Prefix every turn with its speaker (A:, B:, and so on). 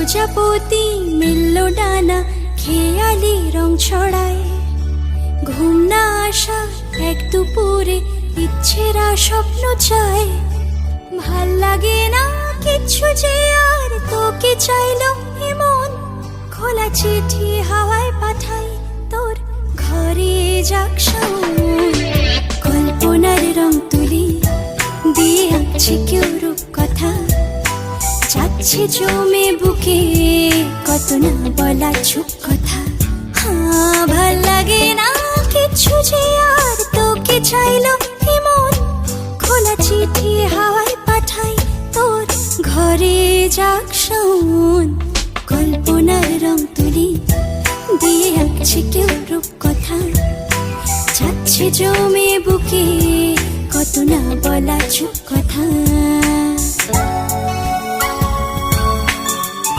A: প্রজাপতি মিলল ডানা, খেয়ালি রং ছড়ায়। ঘুম না আসা এক দুপুরে ইচ্ছেরা স্বপ্ন চায়। ভাল লাগে না কিচ্ছু যে আর, তোকে চাইলো এমন। খোলা চিঠি হাওয়ায় পাঠাই, তোর ঘরে যাক শাওন। কল্পনার রং তুলি দিয়ে আঁকছে কেউ রূপ কথা, যাচ্ছে জমে বুকে কত না বলা চুপ কথা। ভাল লাগে না কিচ্ছু যে আর, তোকে চাইলো এমন। খোলা চিঠি হাওয়ায় পাঠাই, তোর ঘরে যাক শাওন। কল্পনার রং তুলি দিয়ে আঁকছে কেউ রূপ কথা, যাচ্ছে জমে বুকে কত না বলা চুপ কথা।